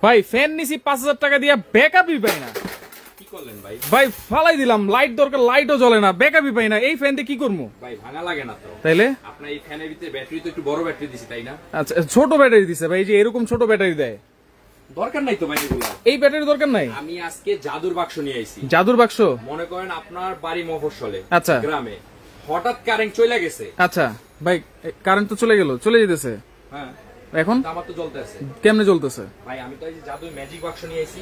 ভাই ফ্যান নিছি 5000 টাকা দিয়ে, ব্যাকআপই পাই না। কি করলেন ভাই? ভাই ফালাই দিলাম, লাইট দরকার, লাইটও জ্বলে না, ব্যাকআপই পাই না। এই ফ্যান দিয়ে কি করবো ভাই? ভাঙা লাগে না তো? তাইলে আপনার এই ফ্যানের ভিতরে ব্যাটারি তো একটু বড় ব্যাটারি দিছি, তাই না? আচ্ছা, ছোট ব্যাটারি দিছে ভাই, যে এরকম ছোট ব্যাটারি দেয়? দরকার নাই তো ভাই এগুলো। এই ব্যাটারি দরকার নাই। আমি আজকে জাদুর বাক্স নিয়ে আইছি। জাদুর বাক্স? মনে করেন আপনার বাড়ি মফস্বলে, আচ্ছা, গ্রামে হঠাৎ কারেন্ট চলে গেছে। আচ্ছা ভাই, কারেন্ট তো চলে গেল, চলে যেতেছে, হ্যাঁ এখন আমার তো জ্বলতে আছে। কেমনে জ্বলতেছে ভাই? আমি তো এই যে জাদুর ম্যাজিক বাক্স নিয়ে আইছি,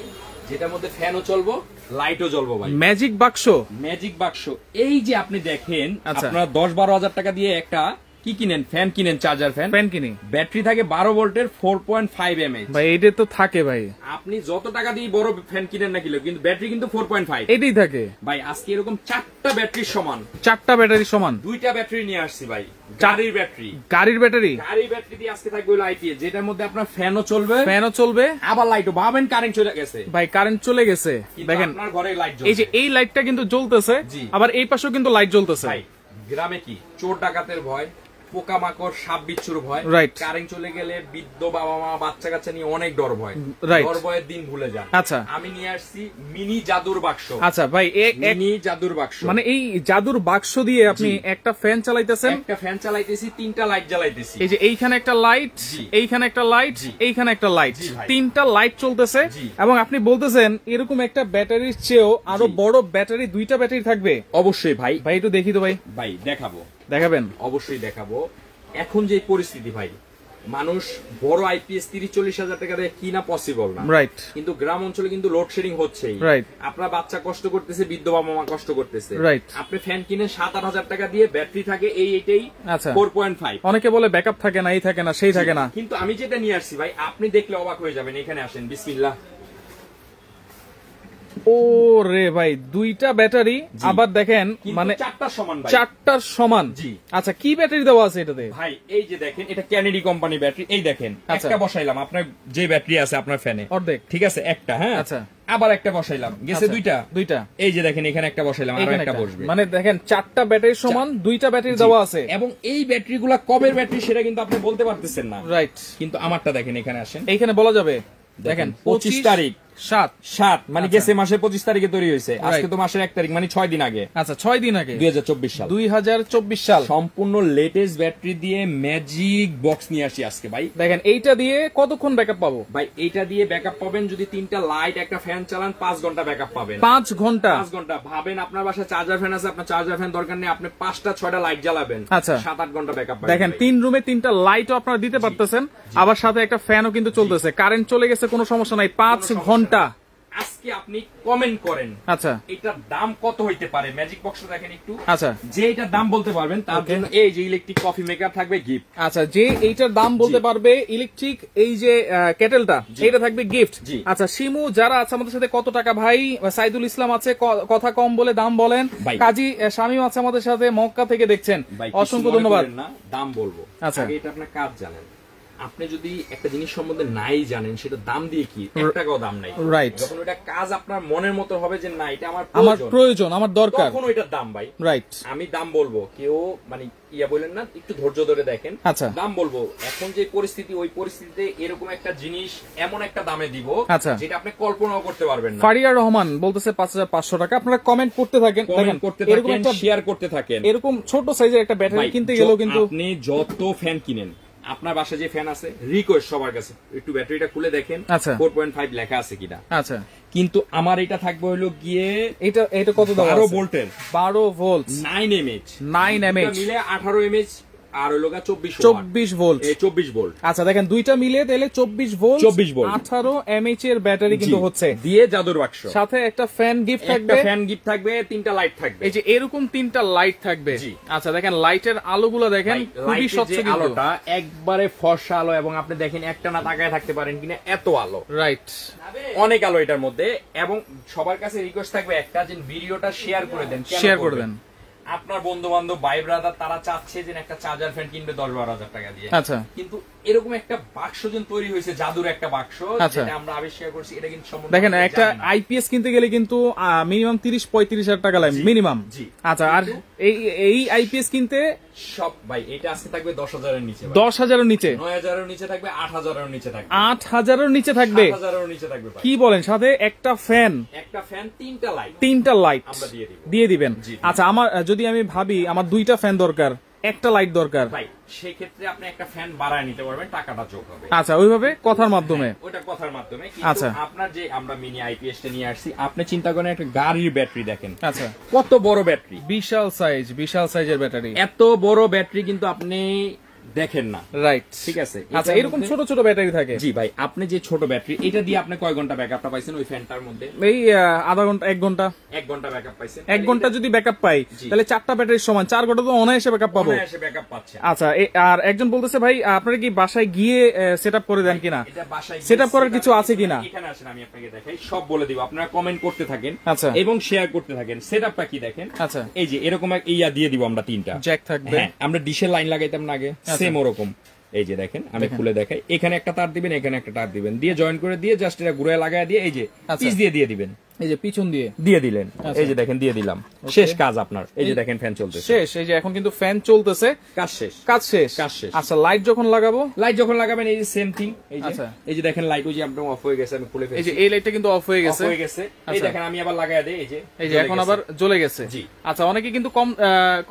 যেটার মধ্যে ফ্যানও চলবো, লাইটও জ্বলবো ভাই। ম্যাজিক বাক্স? ম্যাজিক বাক্স। এই যে আপনি দেখেন, আচ্ছা, আপনারা 10-12 হাজার টাকা দিয়ে একটা কি কিনেন? ফ্যান কিনেন, চার্জার ফ্যান। ফ্যান কিনি, ব্যাটারি থাকে 12 ভোল্টের 4.5 mAh। ভাই এইটা তো থাকে ভাই। আপনি যত টাকা দিয়ে বড় ফ্যান কিনেন না কিলো, কিন্তু ব্যাটারি কিন্তু 4.5 এটাই থাকে ভাই। আজকে এরকম 4টা ব্যাটারির সমান, 4টা ব্যাটারি সমান 2টা ব্যাটারি নিয়ে আসছি ভাই। গাড়ির ব্যাটারি, গাড়ির ব্যাটারি, গাড়ির ব্যাটারি দিয়ে আজকে থাকবে হলো আইপিএস, যেটার মধ্যে আপনার ফ্যানও চলবে, ফ্যানও চলবে, আবার লাইটও। ভাবেন কারেন্ট চলে গেছে ভাই, কারেন্ট চলে গেছে, দেখেন আপনার ঘরে লাইট জ্বলছে। এই যে এই লাইটটা কিন্তু জ্বলতেছে, আবার এই পাশেও কিন্তু লাইট জ্বলতেছে। ভাই গ্রামে কি চোর ডাকাতের ভয়, পোকামাকড়, সাপ বিচ্ছুর ভয়, রাইট। কারেন্ট চলে গেলে বৃদ্ধ বাবা মা, বাচ্চা কাচ্চা নিয়ে অনেক ডর ভয়, রাইট। ডর ভয়ের দিন ভুলে যান। আচ্ছা, আমি নিয়ে আসছি মিনি জাদুর বাক্স। আচ্ছা ভাই, মিনি জাদুর বাক্স মানে এই জাদুর বাক্স দিয়ে আপনি একটা ফ্যান চালাইতেছেন? একটা ফ্যান চালাইতেছি, 3টা লাইট জ্বালাইতেছি। এই যে এইখানে একটা লাইট, এইখানে একটা লাইট, এইখানে একটা লাইট, 3টা লাইট চলতেছে। এবং আপনি বলতেছেন এরকম একটা ব্যাটারির চেয়েও আরো বড় ব্যাটারি, 2টা ব্যাটারি থাকবে? অবশ্যই ভাই। ভাই একটু দেখি তো ভাই। ভাই দেখাবো, দেখাবেন? অবশ্যই দেখাবো। এখন যে পরিস্থিতি ভাই, মানুষ বড় আইপিএস 30-40 হাজার টাকা দিয়ে কিনা পসিবল না, রাইট। কিন্তু গ্রাম অঞ্চলে কিন্তু লোডশেডিং হচ্ছেই, রাইট। আপনার বাচ্চা কষ্ট করতেছে, বৃদ্ধ বাবা মা কষ্ট করতেছে, রাইট। আপনি ফ্যান কিনে 7-8 হাজার টাকা দিয়ে, ব্যাটারি থাকে এইটাই, আচ্ছা 4.5। অনেকে বলে ব্যাকআপ থাকে না, এই থাকে না, সেই থাকে না, কিন্তু আমি যেটা নিয়ে আসছি ভাই, আপনি দেখলে অবাক হয়ে যাবেন। এখানে আসেন, বিসমিল্লাহ। ও রে ভাই, 2টা ব্যাটারি, আবার দেখেন মানে 4টার সমান ভাই, 4টার সমান। জি। আচ্ছা, কি ব্যাটারি দেওয়া আছে এটাতে? ভাই এই যে দেখেন, এটা ক্যানেডি কোম্পানি ব্যাটারি। এই দেখেন, একটা বসাইলাম, আপনার যে ব্যাটারি আছে আপনার ফ্যানে অর্ধেক, ঠিক আছে, একটা, হ্যাঁ। আচ্ছা, আবার একটা বসাইলাম, গেছে দুইটা। এই যে দেখেন, এখানে একটা বসাইলাম, আর একটা বসবে। মানে দেখেন 4টা ব্যাটারি সমান 2টা ব্যাটারি দেওয়া আছে। এবং এই ব্যাটারি গুলা কবের ব্যাটারি সেটা কিন্তু আপনি বলতে পারতেছেন না, রাইট। কিন্তু আমারটা দেখেন, এখানে আসেন, এইখানে বলা যাবে। দেখেন 25 তারিখ 7 মানে গেছে মাসের 25 তারিখে তৈরি হয়েছে, আজকে তো মাসের 1 তারিখ, মানে 6 দিন আগে। আচ্ছা, 6 দিন আগে, 2024 সাল। সম্পূর্ণ লেটেস্ট ব্যাটারি দিয়ে ম্যাজিক বক্স নিয়ে আসি আজকে ভাই। দেখেন এইটা দিয়ে কতক্ষণ ব্যাকআপ পাবো ভাই? এইটা দিয়ে ব্যাকআপ পাবেন, যদি 3টা লাইট একটা ফ্যান চালান, 5 ঘন্টা ব্যাকআপ পাবেন। 5 ঘন্টা? 5 ঘন্টা। ভাবেন আপনার বাসায় চার্জার ফ্যান আছে, আপনার চার্জার ফ্যান দরকার নেই, আপনি 5টা-6টা লাইট জ্বালাবেন, আচ্ছা 7-8 ঘন্টা ব্যাকআপ পাবেন। দেখেন 3 রুমে 3টা লাইটও আপনারা দিতে পারতেছেন, আবার সাথে একটা ফ্যানও কিন্তু চলতেছে। কারেন্ট চলে গেছে, কোনো সমস্যা নাই, 5 ঘন্টা। আজকে আপনি কমেন্ট করেন, আচ্ছা এটার দাম কত হইতে পারে? ম্যাজিক বক্সটা দেখেন একটু। আচ্ছা, যে এটার দাম বলতে পারবেন তার জন্য এই যে ইলেকট্রিক কফি মেকার থাকবে গিফট। আচ্ছা, যে এইটার দাম বলতে পারবে, ইলেকট্রিক এই যে কেটেলটা, এটা থাকবে গিফট। আচ্ছা, শিমু যারা আছে আমাদের সাথে, কত টাকা ভাই? সাইদুল ইসলাম আছে, কথা কম বলে দাম বলেন। কাজী শামীম আছে আমাদের সাথে, মক্কা থেকে দেখছেন, অসংখ্য ধন্যবাদ। দাম বলবো, আচ্ছা এটা আপনার কাজ জানেন। আপনি যদি একটা জিনিস সম্বন্ধে নাই জানেন, সেটা দাম দিয়ে কি 1 টাকাও দাম নাই, রাইট। যখন ওটা কাজ আপনার মনের মতো হবে যে না এটা আমার প্রয়োজন, আমার দরকার, তখন ওইটার দাম ভাই, রাইট। আমি দাম বলবো, কেউ মানে ইয়া বলেন না, একটু ধৈর্য ধরে দেখেন। আচ্ছা, দাম বলবো। এখন যে পরিস্থিতি, ওই পরিস্থিতিতে এরকম একটা জিনিস এমন একটা দামে দিব, আচ্ছা, যেটা আপনি কল্পনাও করতে পারবেন না। ফারিয়া রহমান বলতেছে 5500 টাকা। আপনারা কমেন্ট করতে থাকেন, দেখেন এরকম একটা শেয়ার করতে থাকেন। এরকম ছোট সাইজের একটা ব্যাটারি কিনতে গেলেও কিন্তু আপনি যত ফ্যান কিনেন, আপনার বাসায় যে ফ্যান আছে, রিকোয়েস্ট সবার কাছে একটু ব্যাটারিটা খুলে দেখেন 4.5 লেখা আছে কিনা। আচ্ছা, কিন্তু আমার এটা থাকবে হলো গিয়ে, এটা কত দাম? 12 ভোল্টের, 12 ভোল্ট, 9 mAh, 9 mAh মিলে 18 mAh, আর হলো 24 ভোল্ট। 24 ভোল্ট। আচ্ছা, দেখেন দুইটা মিলে তাহলে 24 ভোল্ট, 18 mAh এর ব্যাটারি কিন্তু হচ্ছে, দিয়ে জাদুর বাক্স, সাথে একটা ফ্যান গিফট থাকবে, একটা ফ্যান গিফট থাকবে, 3টা লাইট থাকবে। এই যে এরকম 3টা লাইট থাকবে। আচ্ছা, দেখেন লাইটের আলোগুলো দেখেন, খুবই স্বচ্ছ, আলোটা একবারে ফর্সা আলো, এবং আপনি দেখেন একটা না তাকায় থাকতে পারেন কিনা, এত আলো, রাইট। অনেক আলো এটার মধ্যে। এবং সবার কাছে রিকোয়েস্ট থাকবে একটা, যে ভিডিওটা শেয়ার করে দেন, শেয়ার করে দেন। আপনার বন্ধু বান্ধব, ভাই ব্রাদার, তারা চাচ্ছে যে একটা চার্জার ফ্যান কিনবে 10-12 হাজার টাকা দিয়ে, আচ্ছা, কিন্তু এরকম একটা বাক্স যেন তৈরি হয়েছে, জাদুর একটা বাক্স, যেটা আমরা আবিষ্কার করছি। এটা কিন্তু দেখেন একটা আইপিএস কিনতে গেলে কিন্তু মিনিমাম 30-35 হাজার টাকা লাগে মিনিমাম। আচ্ছা, আর এই আইপিএস কিনতে সব ভাই এটা আজকে থাকবে 10,000-এর নিচে, 10,000-এর নিচে, 9,000-এর নিচে থাকবে, 8,000-এর নিচে থাকবে, 8,000-এর নিচে থাকবে, 7,000-এর নিচে থাকবে। কি বলেন? সাথে একটা ফ্যান, 3টা লাইট আমরা দিয়ে দিবেন। আচ্ছা, আমার যদি আমি ভাবি আমার 2টা ফ্যান দরকার, একটা লাইট দরকার, ভাই সেই ক্ষেত্রে আপনি একটা ফ্যান বাড়ায় নিতে পারবেন, টাকাটা যোগ হবে। আচ্ছা, ওইভাবে কথার মাধ্যমে, ওটা কথার মাধ্যমে। কিন্তু আপনার যে আমরা মিনি আইপিএস টা নিয়ে আসছি, আপনি চিন্তা করেন একটা গাড়ির ব্যাটারি দেখেন। আচ্ছা, কত বড় ব্যাটারি, বিশাল সাইজের ব্যাটারি। এত বড় ব্যাটারি কিন্তু আপনি দেখেন না, রাইট? ঠিক আছে। আচ্ছা, এরকম ছোট ছোট ব্যাটারি থাকে। জি ভাই, আপনি যে ছোট ব্যাটারি, এটা দিয়ে আপনি কয় ঘন্টা ব্যাকআপটা পাইছেন ওই ফ্যানটার মধ্যে? এই আধা ঘন্টা, 1 ঘন্টা। 1 ঘন্টা ব্যাকআপ পাইছেন। 1 ঘন্টা যদি ব্যাকআপ পাই তাহলে 4টা ব্যাটারির সমান 4 ঘন্টা তো অনায়াসে ব্যাকআপ পাবো। অনায়াসে ব্যাকআপ পাচ্ছে। আচ্ছা, আর একজন বলতেছে ভাই আপনারা কি বাসায় গিয়ে সেটআপ করে দেন কিনা? এটা বাসায় সেটআপ করার কিছু আছে কিনা? এখানে আসেন, আমি আপনাকে দেখাই, সব বলে দিব। আপনারা কমেন্ট করতে থাকেন, আচ্ছা, এবং শেয়ার করতে থাকেন। সেটআপটা কি দেখেন। আচ্ছা, এই যে এরকম এক ইয়া দিয়ে দিব আমরা, 3টা জ্যাক থাকবে। হ্যাঁ, আমরা ডিশের লাইন লাগাইতাম না আগে, সেম ওরকম। এই যে দেখেন, আমি খুলে দেখাই। এখানে একটা তার দিবেন, এখানে একটা তার দিবেন, দিয়ে জয়েন করে দিয়ে জাস্ট এটা ঘুরে লাগায় দিয়ে এই যে পিস দিয়ে দিবেন। এই যে পিছন দিয়ে দিলেন, এই যে দেখেন দিয়ে দিলাম, শেষ কাজ আপনার। এই যে দেখেন ফ্যান চলতেছে, শেষ। এই যে এখন কিন্তু ফ্যান চলতেছে, কাজ শেষ। আচ্ছা, লাইট যখন লাগাবেন এই যে সেম থিং। এই যে দেখেন লাইট, ওই যে আপনার অফ হয়ে গেছে, আমি খুলে ফেলেছি। এই যে এই লাইটটা কিন্তু অফ হয়ে গেছে। এই দেখেন আমি আবার লাগায় দেই, এই যে এখন আবার জ্বলে গেছে। জি। আচ্ছা, অনেকে কিন্তু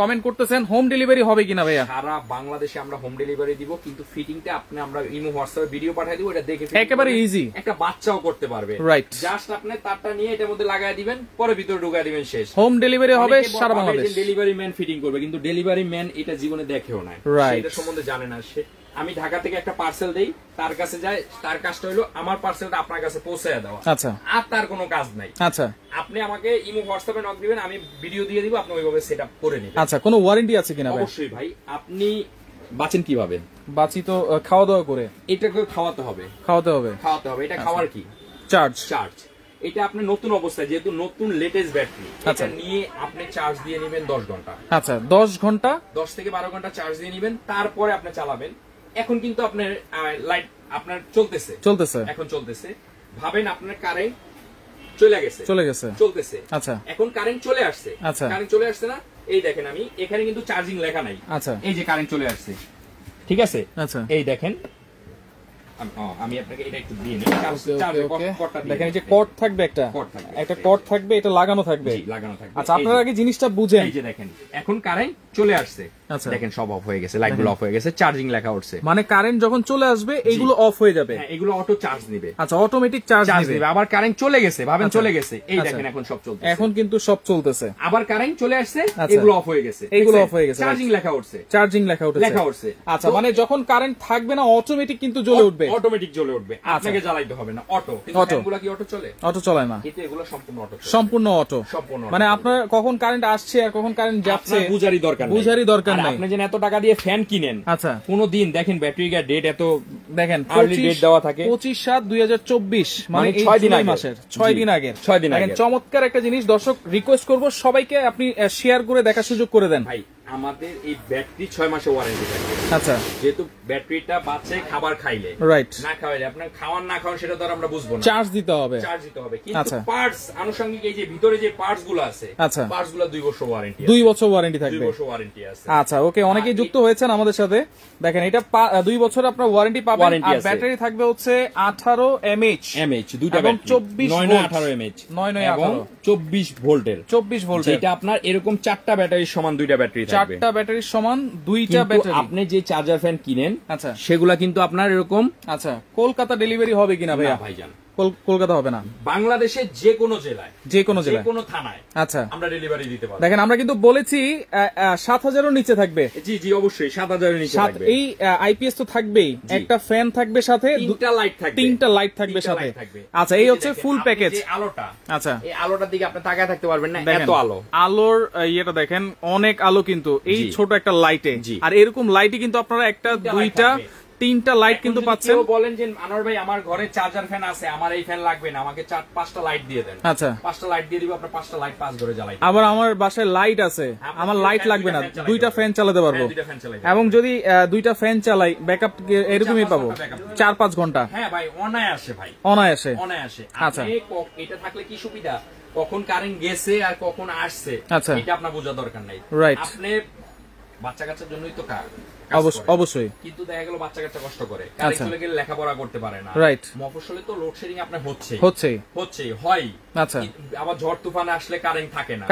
কমেন্ট করতেছেন হোম ডেলিভারি হবে কিনা ভাইয়া? সারা বাংলাদেশে আমরা হোম ডেলিভারি দিব, কিন্তু ফিটিংটা আপনি আমরা ইমো হোয়াটসঅ্যাপে ভিডিও পাঠিয়ে দিব, এটা দেখে একেবারে ইজি, একটা বাচ্চাও করতে পারবে। রাইট। জাস্ট আপনি তারটা নিয়ে এটার মধ্যে লাগায় দিবেন, পরে ভিতরে ঢুকায় দিবেন, শেষ। হোম ডেলিভারি হবে সারা বাংলাদেশ। ডেলিভারি ম্যান ফিটিং করবে, কিন্তু ডেলিভারি ম্যান এটা জীবনে দেখেও না, এটা সম্বন্ধে জানে না সে। আমি ঢাকা থেকে একটা পার্সেল দেই, তার কাছে যায়, তার কাজটা হলো আমার পার্সেলটা আপনার কাছে পৌঁছায় দেওয়া। আচ্ছা, আর তার কোনো কাজ নাই। আচ্ছা, আপনি আমাকে ইমো হোয়াটসঅ্যাপে নক দিবেন, আমি ভিডিও দিয়ে দিব, আপনি ওইভাবে সেটআপ করে নেবেন। আচ্ছা, কোনো ওয়ারেন্টি আছে কিনা? অবশ্যই ভাই। আপনি বাঁচেন কিভাবে? বাঁচি তো খাওয়া দাওয়া করে। এটাকে খাওয়াতে হবে। এটা খাওয়ার কি? চার্জ। এটা আপনি নতুন অবস্থায়, যেহেতু নতুন লেটেস্ট ব্যাটারি, এটা নিয়ে আপনি চার্জ দিয়ে নেবেন 10 ঘন্টা। আচ্ছা, 10 ঘন্টা, 10 থেকে 12 ঘন্টা চার্জ দিয়ে নেবেন, তারপরে আপনি চালাবেন। এখন কিন্তু আপনার লাইট আপনার চলতেছে, এখন চলতেছে। ভাবেন আপনার কারেন্ট চলতেছে। আচ্ছা, এখন কারেন্ট চলে আসছে। কারেন্ট চলে আসছে না? এই দেখেন, আমি এখানে কিন্তু চার্জিং লেখা নাই। আচ্ছা, এই যে কারেন্ট চলে আসছে, ঠিক আছে। আচ্ছা, এই দেখেন, আমি আপনাকে এটা একটু দিয়ে নিই। দেখেন এই যে কর্ড থাকবে, একটা কর্ড থাকবে, এটা লাগানো থাকবে। আচ্ছা, আপনারা আগে জিনিসটা বুঝেন। এই যে দেখেন, এখন কারেন্ট চলে আসছে, দেখেন সব অফ হয়ে গেছে, লাইটগুলো অফ হয়ে গেছে, চার্জিং লেখা উঠছে। মানে কারেন্ট যখন চলে আসবে এইগুলো অফ হয়ে যাবে। হ্যাঁ, এগুলো অটো চার্জ নেবে। আচ্ছা, অটোমেটিক চার্জ নেবে। আবার কারেন্ট চলে গেছে, ভাবেন চলে গেছে, এই দেখেন এখন সব চলতেছে। এখন কিন্তু সব চলতেছে। আবার কারেন্ট চলে আসছে, এগুলো অফ হয়ে গেছে, চার্জিং লেখা উঠছে। আচ্ছা, মানে যখন কারেন্ট থাকবে না অটোমেটিক কিন্তু জ্বলে উঠবে, আপনাকে জ্বালাইতে হবে না। অটো। এগুলো কি অটো চলে? অটো চলে না, কিন্তু এগুলো সম্পূর্ণ অটো। মানে আপনার কখন কারেন্ট আসছে আর কখন কারেন্ট যাচ্ছে বুঝারই দরকার নাই। আপনি যেন এত টাকা দিয়ে ফ্যান কিনেন, আচ্ছা, কোনো দিন দেখেন ব্যাটারি গা ডেট এত দেখেন আর্লি ডেট দেওয়া থাকে 25/7/2024, মানে 6 দিন মাসের 6 দিন আগে। চমৎকার একটা জিনিস। দর্শক, রিকোয়েস্ট করব সবাইকে আপনি শেয়ার করে দেখার সুযোগ করে দেন। ভাই, আমাদের এই ব্যাটারি 6 মাসের ওয়ারেন্টি থাকবে। আচ্ছা, যেহেতু ব্যাটারিটা বাচ্চা খাবার খাইলে, রাইট, না খাওয়াইলে, আপনার খাওয়ার না খাওয়ান সেটা তো আমরা বুঝবো না, চার্জ দিতে হবে। কিন্তু পার্টস আনুষঙ্গিক এই যে ভিতরে যে পার্টস গুলো আছে, আচ্ছা, পার্টস গুলো 2 বছর ওয়ারেন্টি, 2 বছর ওয়ারেন্টি থাকবে, 2 বছর ওয়ারেন্টি আছে। আচ্ছা, ওকে, অনেকেই যুক্ত হয়েছেন আমাদের সাথে। দেখেন, এটা 2 বছর আপনার ওয়ারেন্টি পাবেন, আর ব্যাটারি থাকবে হচ্ছে 18 mAh, দুইটা ব্যাটারি 9-18 mAh, 9-18 24 ভোল্টের, 24 ভোল্ট, যেটা আপনার এরকম 4টা ব্যাটারির সমান 2টা ব্যাটারি থাকবে, 4টা ব্যাটারির সমান 2টা ব্যাটারি। আপনি যে চার্জার ফ্যান কিনেন, আচ্ছা, সেগুলা কিন্তু আপনার এরকম, আচ্ছা, কলকাতা ডেলিভারি হবে কিনা ভাইয়া? ভাইজান, কলকাতা হবে না, বাংলাদেশের যে কোনো জেলায়, যে কোনো থানায়, আচ্ছা, আমরা ডেলিভারি দিতে পারবো। দেখেন, আমরা কিন্তু বলেছি 7,000 এর নিচে থাকবে। জি, অবশ্যই 7,000 এর নিচে থাকবে। এই আইপিএস তো থাকবেই, একটা ফ্যান থাকবে সাথে, 3টা লাইট থাকবে সাথে। আচ্ছা, এই হচ্ছে ফুল প্যাকেজ। আলোটা, আচ্ছা, এই আলোটার দিকে আপনি তাকায় থাকতে পারবেন না, এত আলোর ইয়েটা দেখেন, অনেক আলো কিন্তু এই ছোট একটা লাইটে। আর এরকম লাইটই কিন্তু আপনারা 1, 2, তিনটা লাইট কিন্তু পাচ্ছেন। বলেন যে আনোয়ার ভাই আমার ঘরে চার্জার ফ্যান আছে, আমার এই ফ্যান লাগবে না, আমাকে 4-5টা লাইট দিয়ে দেন। আচ্ছা, 5টা লাইট দিয়ে দিব, আপনার 5টা লাইট 5 ঘরে জ্বালাই। আবার আমার বাসায় লাইট আছে, আমার লাইট লাগবে না, দুইটা ফ্যান চালাতে পারবো। এবং যদি দুইটা ফ্যান চালাই ব্যাকআপ এরকমই পাবো 4-5 ঘন্টা। হ্যাঁ ভাই, অনায়াসে ভাই, অনায়াসে। আচ্ছা, এটা থাকলে কি সুবিধা, কখন কারেন্ট গেছে আর কখন আসছে এটা আপনার বোঝা দরকার নাই। আপনি বাচ্চা কাচ্চার জন্যই তো অবশ্যই, কিন্তু দেখা গেল বাচ্চা কাচ্চা কষ্ট করে, কারেন্ট চলে গেলে লেখাপড়া করতে পারে না। রাইট, মফস্বলে তো লোডশেডিং আপনার হচ্ছে হয়। আচ্ছা, আবার ঝড় তুফানে আসলে কারেন্ট থাকে না।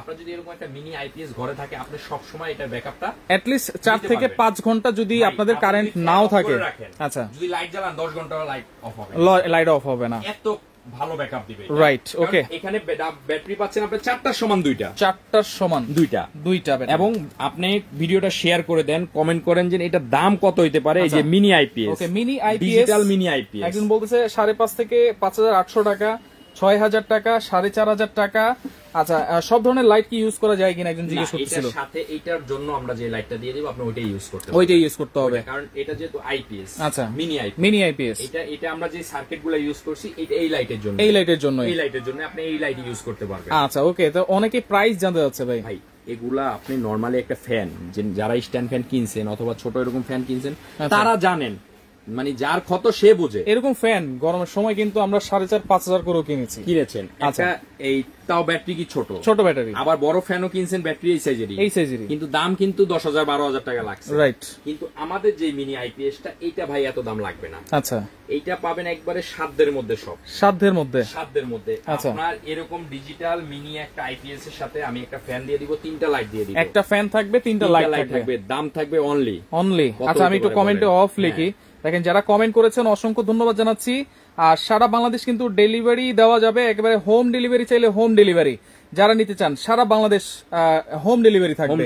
আপনার যদি এরকম একটা মিনি আইপিএস ঘরে থাকে, আপনি সব সময় এটা ব্যাকআপটা এট লিস্ট 4 থেকে 5 ঘন্টা যদি আপনাদের কারেন্ট নাও থাকে, আচ্ছা, যদি লাইট জ্বালান 10 ঘন্টা লাইট অফ হবে, লাইট অফ হবে না, এত ভালো ব্যাকআপ দিবে। রাইট, ওকে। এখানে ব্যাটারি পাচ্ছেন আপনি 4টার সমান 2টা, 4টার সমান 2টা। এবং আপনি ভিডিওটা শেয়ার করে দেন, কমেন্ট করেন যে এটা দাম কত হইতে পারে। এই যে mini IPS, okay, mini IPS, digital mini IPS. একজন বলতেছে 5.5 থেকে 5,800 টাকা, 6,000 টাকা, 4,500 টাকা। আচ্ছা, সব ধরনের লাইট কি ইউজ করা যায় কিনা একজন জিজ্ঞেস করতেছিল। এটার সাথে এইটার জন্য আমরা যে লাইটটা দিয়ে দিব আপনি ওইটাই ইউজ করতে হবে, কারণ এটা যেহেতু আইপিএস। আচ্ছা, মিনি আইপিএস, এটা আমরা যে সার্কিটগুলো ইউজ করছি এটা এই লাইটের জন্য আপনি এই লাইট ইউজ করতে পারবেন। আচ্ছা, ওকে। তো অনেকে প্রাইস জানতে যাচ্ছে ভাই। এগুলা আপনি নরমালি একটা ফ্যান, যারা স্ট্যান্ড ফ্যান কিনছেন অথবা ছোট এরকম ফ্যান কিনছেন, তারা জানেন, মানে যার ক্ষত সে বুঝে। এরকম ফ্যান গরমের সময় কিন্তু আমরা 4,500 করেও কিনেছেন। আচ্ছা, এইটাও ব্যাটারি কি ছোট ব্যাটারি, আবার বড় ফ্যানও কিনছেন ব্যাটারি এই সাইজেরই, কিন্তু দাম কিন্তু 10,000-12,000 টাকা লাগছে। রাইট, কিন্তু আমাদের যে মিনি আইপিএসটা এটা ভাই এত দাম লাগবে না। আচ্ছা, এইটা পাবেন একবারে সাধ্যের মধ্যে, সাধ্যের মধ্যে। আচ্ছা, আপনার এরকম ডিজিটাল মিনি একটা আইপিএস এর সাথে আমি একটা ফ্যান দিয়ে দিব, 3টা লাইট দিয়ে দিব, একটা ফ্যান থাকবে, 3টা লাইট থাকবে, দাম থাকবে অনলি। আচ্ছা, আমি একটু কমেন্টে অফ লিখি। দেখেন, যারা কমেন্ট করেছেন অসংখ্য ধন্যবাদ জানাচ্ছি। আর সারা বাংলাদেশ কিন্তু ডেলিভারি দেওয়া যাবে, একেবারে হোম ডেলিভারি চাইলে হোম ডেলিভারি, যারা নিতে চান সারা বাংলাদেশ হোম ডেলিভারি থাকবে।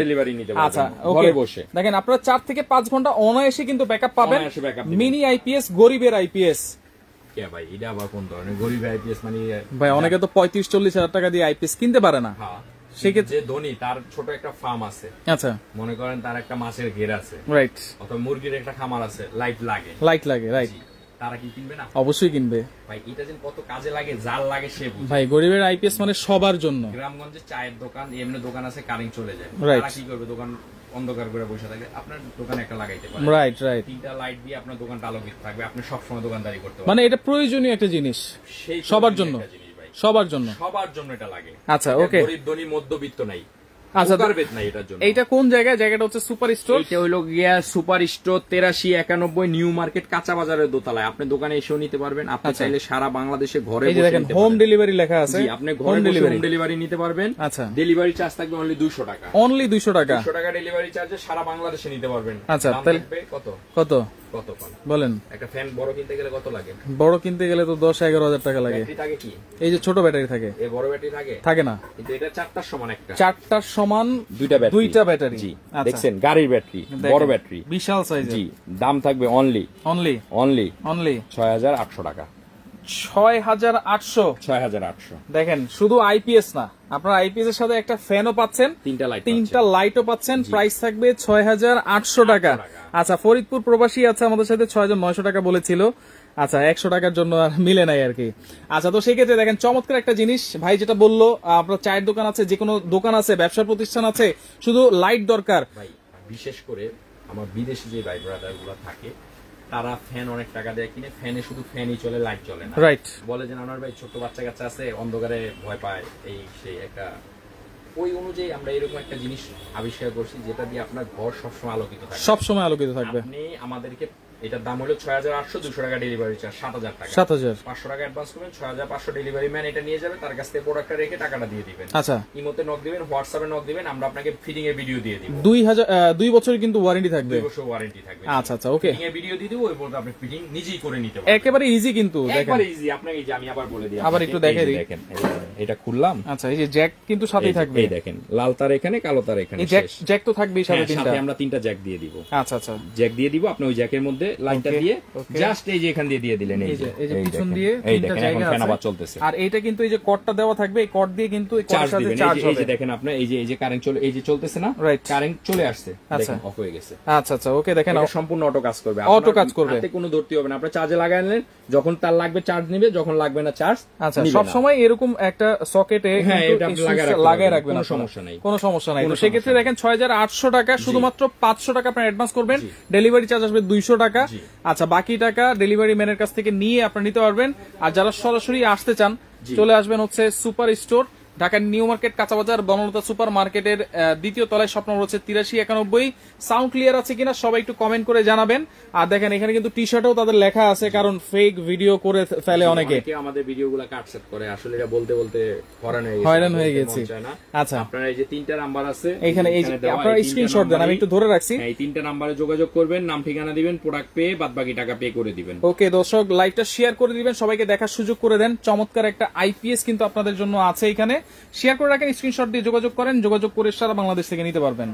আচ্ছা, ওকে। দেখেন, আপনারা 4 থেকে 5 ঘন্টা অনায়াসে কিন্তু ব্যাকআপ পাবেন। মিনি আইপিএস, গরিবের আইপিএস। ভাই এটা আবার কোন ধরনের গরিবের আইপিএস? মানে ভাই অনেকে তো 35-40 হাজার টাকা দিয়ে আইপিএস কিনতে পারে না। সেক্ষেত্রে ধনী, তার ছোট একটা ফার্ম আছে, আচ্ছা, মনে করেন তার একটা মাছের ঘের আছে, রাইট, অথবা মুরগির একটা খামার আছে, লাইট লাগে, রাইট, তারা কি কিনবে না? অবশ্যই কিনবে ভাই। এটা যে কত কাজে লাগে, জাল লাগে সে বুঝে। ভাই, গরিবের আইপিএস মানে সবার জন্য। গ্রামগঞ্জে চায়ের দোকান, এমনি দোকান আছে, কারেন্ট চলে যায়, তারা কি করবে? দোকান অন্ধকার করে বসে থাকে, আপনার দোকানে একটা লাগাইতে পারেন। রাইট, 3টা লাইট দিয়ে আপনার দোকানটা আলোকিত থাকবে, আপনি সবসময় দোকানদারি করতে পারবেন। মানে এটা প্রয়োজনীয় একটা জিনিস সবার জন্য এটা লাগে। আচ্ছা, ওকে। গরিব ধনী মধ্যবিত্ত নাই। আচ্ছা, এইটা কোন জায়গায়? জায়গাটা হচ্ছে সুপার স্টোর। এটা হলো গিয়া সুপার স্টোর 8391 নিউ মার্কেট, কাঁচা বাজারের দোতলায়। আপনি দোকানে এসেও নিতে পারবেন, আপনি চাইলে সারা বাংলাদেশে ঘরে বসে দেখেন হোম ডেলিভারি লেখা আছে, আপনি ঘরে বসে হোম ডেলিভারি নিতে পারবেন। আচ্ছা, ডেলিভারি চার্জ থাকবে অনলি 200 টাকা, অনলি 200 টাকা ডেলিভারি চার্জে সারা বাংলাদেশে নিতে পারবেন। আচ্ছা, তাহলে কত বলেন? একটা ফ্যান বড় কিনতে গেলে কত লাগে? বড় কিনতে গেলে তো 10-11 হাজার টাকা লাগে। থাকে কি? এই যে ছোট ব্যাটারি থাকে, এই বড় ব্যাটারি থাকে না, কিন্তু এটা 4টার সমান, 4টার সমান 2টা ব্যাটারি। দেখছেন, গাড়ির ব্যাটারি, বড় ব্যাটারি, বিশাল সাইজের। জি, দাম থাকবে অনলি 6,800 টাকা। 6,800। দেখেন, শুধু আইপিএস না, আপনার আইপিএস এর সাথে একটা ফ্যানও পাচ্ছেন, 3টা লাইটও পাচ্ছেন। প্রাইস থাকবে 6,800 টাকা। আচ্ছা, ফরিদপুর প্রবাসী আছে আমাদের সাথে, 6,900 টাকা বলেছিল। আচ্ছা, 100 টাকার জন্য আর মিলে নাই আর কি। আচ্ছা, তো সেই ক্ষেত্রে দেখেন চমৎকার একটা জিনিস ভাই যেটা বললো, আপনার চায়ের দোকান আছে, যে কোনো দোকান আছে, ব্যবসা প্রতিষ্ঠান আছে, শুধু লাইট দরকার। ভাই, বিশেষ করে আমার বিদেশি যে ভাই ব্রাদার গুলো থাকে, তারা ফ্যান অনেক টাকা দেয় কিনে, ফ্যানে শুধু ফ্যানই চলে, লাইট চলে না। রাইট, বলে যে আমার ভাই ছোট বাচ্চা কাচ্চা আছে, অন্ধকারে ভয় পায়, এই সেই একটা, ওই অনুযায়ী আমরা এরকম একটা জিনিস আবিষ্কার করছি যেটা দিয়ে আপনার ঘর সবসময় আলোকিত থাকবে। আপনি আমাদেরকে, এটার দাম হলো 6,800, 200 টাকা ডেলিভারি চার্জ, 7,000 টাকা, 500 টাকা অ্যাডভান্স করবেন, 6,500 ডেলিভারি ম্যান এটা নিয়ে যাবে, তার কাছ থেকে প্রোডাক্টটা রেখে টাকাটা দিয়ে দিবেন। আচ্ছা, ইমোতে নক দিবেন, হোয়াটসঅ্যাপে নক দিবেন, আমরা আপনাকে ফিটিং এর ভিডিও দিয়ে দিব। 2 বছর কিন্তু ওয়ারেন্টি থাকবে, 2 বছর ওয়ারেন্টি থাকবে। আচ্ছা, ওকে, ফিটিং এর ভিডিও দিয়ে দিব, ওই পর্যন্ত আপনি ফিটিং নিজেই করে নিতে পারবেন। একেবারে ইজি, কিন্তু দেখেন, একেবারে ইজি। আপনাকে এই যে আমি আবার বলে দিই, আবার একটু দেখে দিই। দেখেন, এটা খুললাম। আচ্ছা, এই যে জ্যাক কিন্তু সাথেই থাকবে, এই দেখেন, লাল তার এখানে, কালো তার এখানে, জ্যাক তো থাকবেই সাথে, 3টা আমরা 3টা জ্যাক দিয়ে দিব। আচ্ছা, জ্যাক দিয়ে দিব, আপনি ওই জ্যাকের মধ্যে লাইনটা দিয়ে জাস্ট এই যে এখান দিয়ে দিয়ে দিলেন, এই যে পিছন দিয়ে তিনটা জায়গা আছে, ফ্যান আবার চলতেছে। আর এইটা কিন্তু এই যে কর্ডটা দেওয়া থাকবে, এই কর্ড দিয়ে কিন্তু চার্জ দিবেন। এই যে দেখেন আপনি এই যে কারেন্ট চলে, এই যে চলতেছে না, কারেন্ট চলে আসছে, দেখেন অফ হয়ে গেছে। আচ্ছা আচ্ছা, ওকে, দেখেন সম্পূর্ণ অটো কাজ করবে, অটো কাজ করবে, হাতে কোনো ধরতে হবে না। আপনি চার্জে লাগালেন, যখন তার লাগবে চার্জ নিবে, যখন লাগবে না চার্জ। আচ্ছা, সব সময় এরকম একটা সকেটে লাগায় রাখবেন, কোনো সমস্যা নাই, কোনো সমস্যা নাই। তো সেক্ষেত্রে দেখেন 6800 টাকা, শুধুমাত্র 500 টাকা আপনার অ্যাডভান্স করবেন, ডেলিভারি চার্জ আসবে 200 টাকা। আচ্ছা, বাকি টাকা ডেলিভারি ম্যানের কাছ থেকে নিয়ে আপনি নিতে পারবেন। আর যারা সরাসরি আসতে চান, চলে আসবেন হচ্ছে সুপার স্টোর, ঢাকার নিউ মার্কেট, কাঁচাবাজার, বনলতা সুপার মার্কেটের দ্বিতীয় তলায়, শপ নম্বর হচ্ছে 8391। সাউন্ড ক্লিয়ার আছে কিনা সবাই একটু কমেন্ট করে জানাবেন। আর দেখেন এখানে কিন্তু টি শার্টেও তাদের লেখা আছে, কারণ ফেক ভিডিও করে ফেলে অনেকে, আমাদের ভিডিওগুলো কাটসেট করে, আসলে এটা বলতে বলতে হয়রান হয়ে গেছি। আচ্ছা, আপনারা এই যে 3টা নাম্বার আছে এখানে, এই যে আপনারা স্ক্রিনশট দেন, আমি একটু ধরে রাখছি, এই 3টা নম্বরে যোগাযোগ করবেন, নাম ঠিকানা দিবেন, প্রোডাক্ট পেয়ে বাদ বাকি টাকা পে করে দিবেন। ওকে দর্শক, লাইভটা শেয়ার করে দিবেন, সবাইকে দেখার সুযোগ করে দেন। চমৎকার একটা আইপিএস কিন্তু আপনাদের জন্য আছে এখানে, শেয়ার করে রাখেন, স্ক্রিনশট দিয়ে যোগাযোগ করেন, যোগাযোগ করে সারা বাংলাদেশ থেকে নিতে পারবেন।